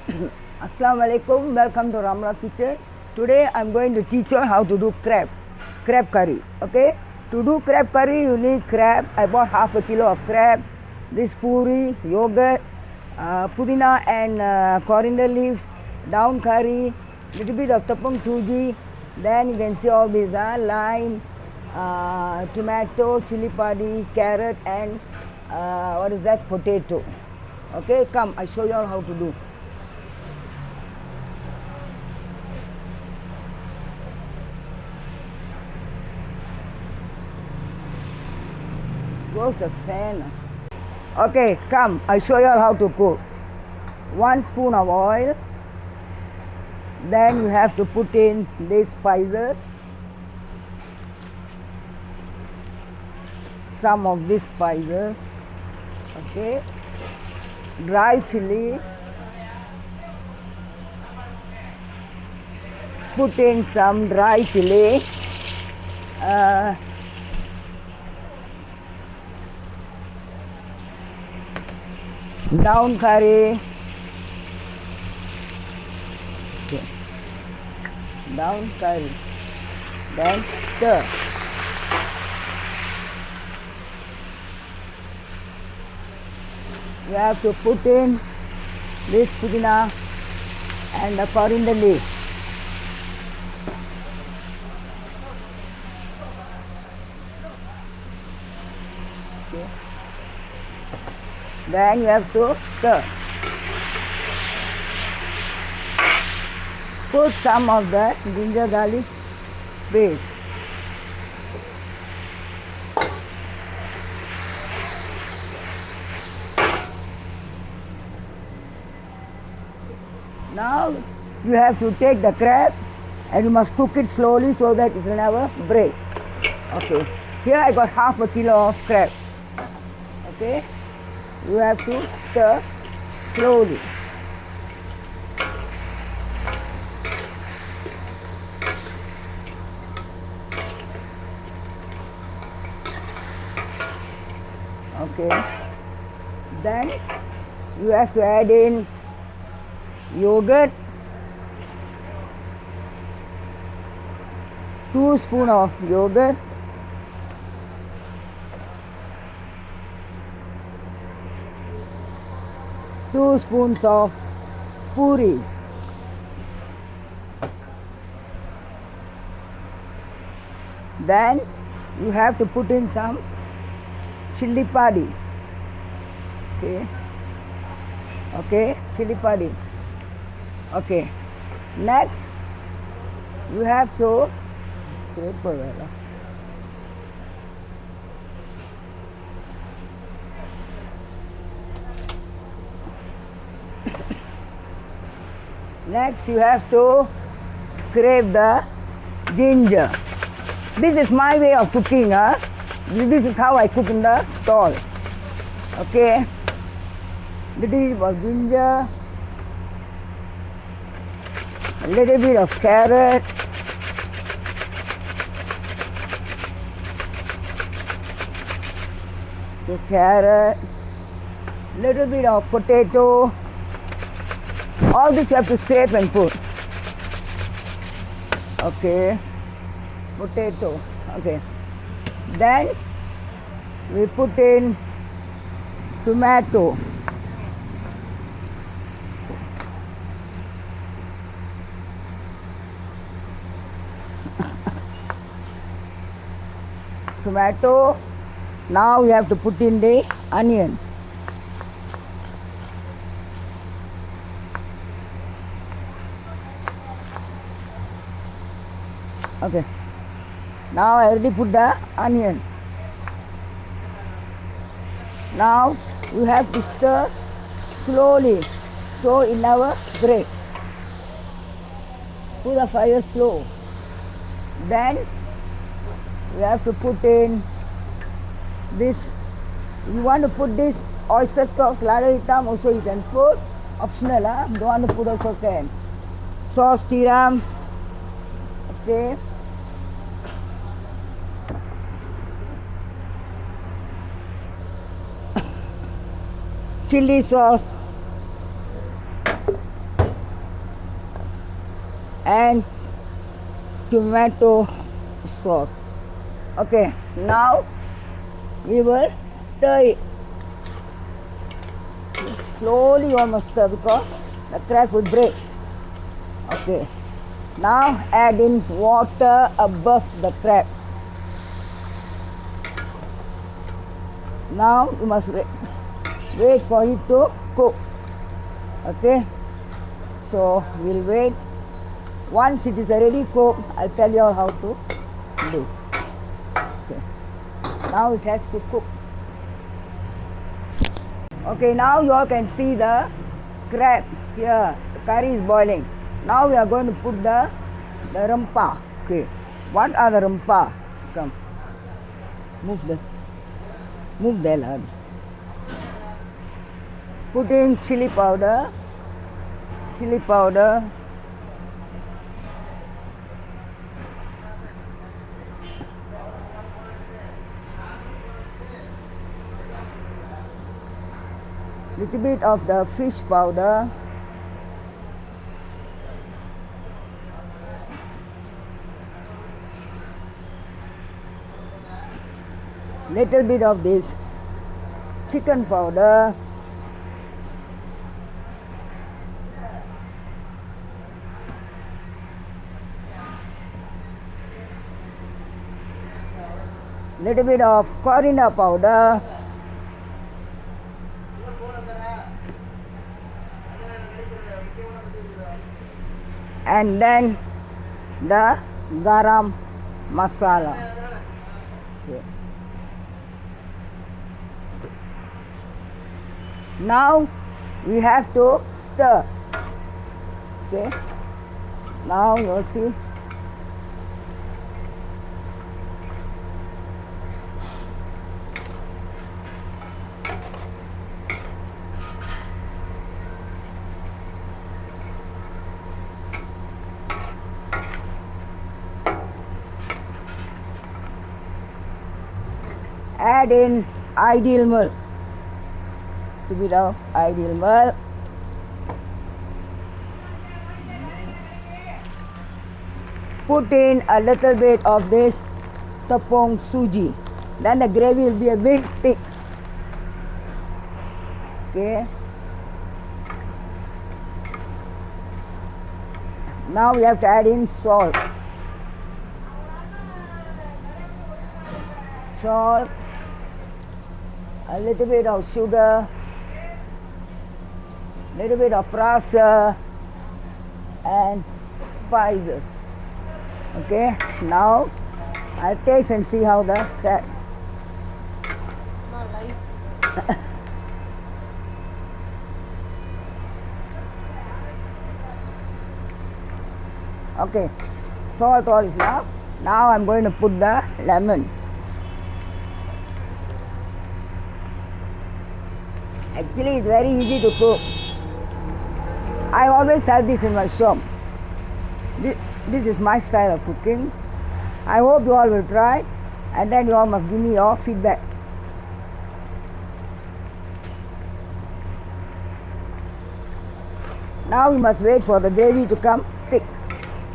Assalamu alaikum, welcome to Ramlah's kitchen. Today I'm going to teach you how to do crab curry. Okay, to do crab curry you need crab. I bought half a kilo of crab, this puri, yogurt, pudina and coriander leaves, down curry, little bit of tapung suji. Then you can see all these lime, tomato, chili padi, carrot and potato. Okay, come I show you all how to do. Close the fan. Okay, come, I'll show you all how to cook. 1 spoon of oil. Then you have to put in these spices. Some of these spices. Okay. Dry chili. Put in some dry chili. Down curry, okay. Down curry, then stir. You have to put in this pudina and the coriander leaf. Okay. Then you have to stir. Put some of the ginger garlic paste. Now you have to take the crab and you must cook it slowly so that it will never break. Okay, here I got half a kilo of crab. Okay. You have to stir slowly. Okay. Then you have to add in yogurt, 2 spoons of yogurt. Two spoons of puri. Then you have to put in some chili padi. Okay. Okay, chili padi. Okay. Next, you have to Next, you have to scrape the ginger. This is my way of cooking. This is how I cook in the stall. Okay. Little bit of ginger, a little bit of carrot, little bit of potato. All this you have to scrape and put. Okay, potato. Okay. Then we put in tomato. Tomato. Now we have to put in the onion. Okay. Now I already put the onion. Now you have to stir slowly so it never breaks. Put the fire slow. Then you have to put in this. You want to put this oyster sauce, Kari Ketam also you can put. Optional, don't want to put also can. Sauce tiram. Okay. chili sauce, and tomato sauce. Okay, now we will stir it. Slowly you must stir because the crab will break. Okay, now add in water above the crab. Now you must wait for it to cook. Okay, so we'll wait. Once it is already cooked, I'll tell you all how to do. Okay, now it has to cook. Okay, now you all can see the crab here. The curry is boiling. Now we are going to put the rempah. Okay, what are the rempah? Come, move there, lads. Put in chili powder, little bit of the fish powder, little bit of this chicken powder, little bit of coriander powder, and then the garam masala. Okay. Now we have to stir. Okay. Now you will see. Add in ideal milk. To be the ideal milk. Put in a little bit of this tepung suji. Then the gravy will be a bit thick. Okay. Now we have to add in salt. Salt. A little bit of sugar, little bit of rasa, and spices. Okay, now I'll taste and see how the crab. Okay, salt all is now. Now I'm going to put the lemon. Actually, it's very easy to cook. I always have this in my shop. This is my style of cooking. I hope you all will try, and then you all must give me your feedback. Now we must wait for the gravy to come thick.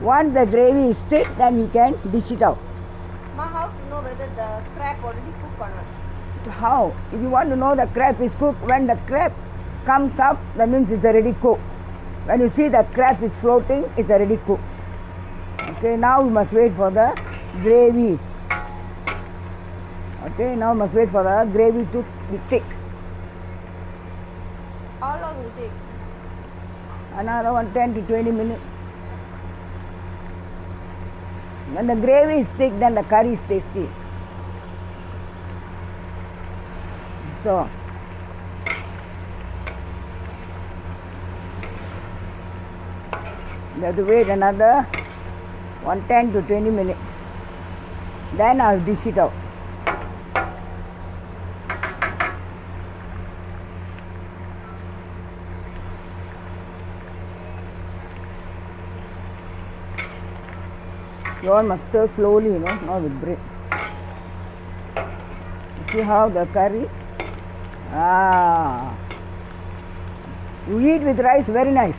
Once the gravy is thick, then we can dish it out. Ma, how to know whether the crab already cooked or not? How? If you want to know the crab is cooked, when the crab comes up, that means it's already cooked. When you see the crab is floating, it's already cooked. Okay, now we must wait for the gravy. Okay, now we must wait for the gravy to be thick. How long will it take? Another 10 to 20 minutes. When the gravy is thick, then the curry is tasty. So, you have to wait another 10 to 20 minutes. Then I'll dish it out. You all must stir slowly, not with bread. See how the curry? You eat with rice, very nice.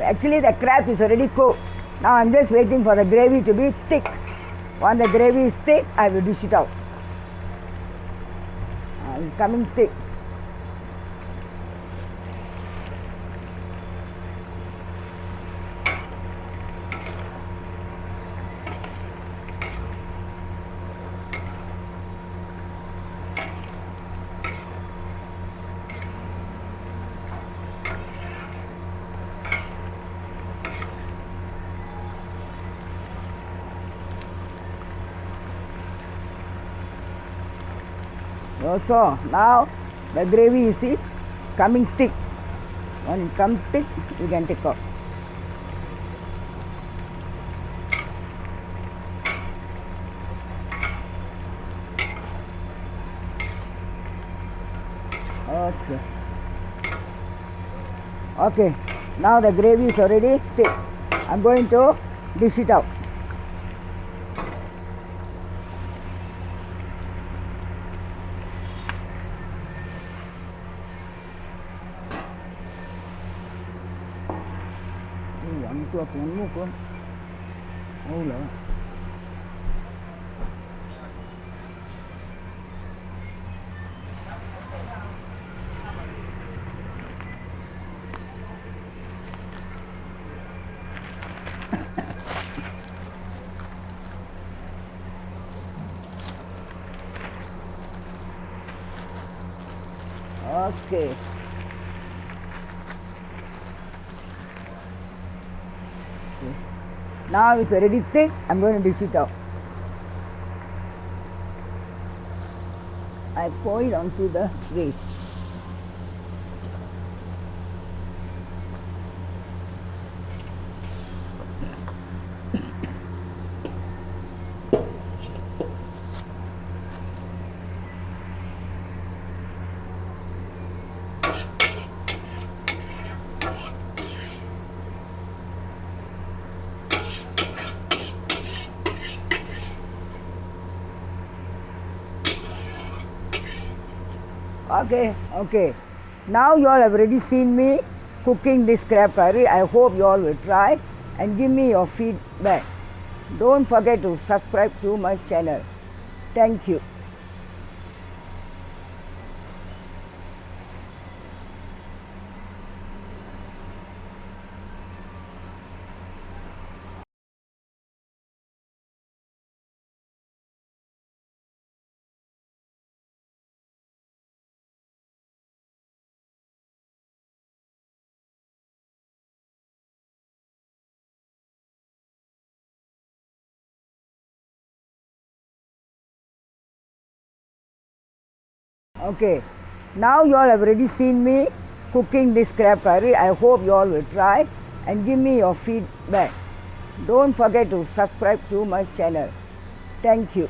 Actually the crab is already cooked. Now I'm just waiting for the gravy to be thick. Once the gravy is thick, I will dish it out. It's coming thick. Also, now the gravy you see coming thick. When it comes thick, you can take out. Okay. Okay. Now the gravy is already thick. I'm going to dish it out. Tua pun muka. Oh lah. Okay. Now it's already thick. I'm going to dish it out. I pour it onto the tray. Okay. Now you all have already seen me cooking this crab curry. I hope you all will try and give me your feedback. Don't forget to subscribe to my channel. Thank you. Okay. Now you all have already seen me cooking this crab curry. I hope you all will try and give me your feedback. Don't forget to subscribe to my channel. Thank you.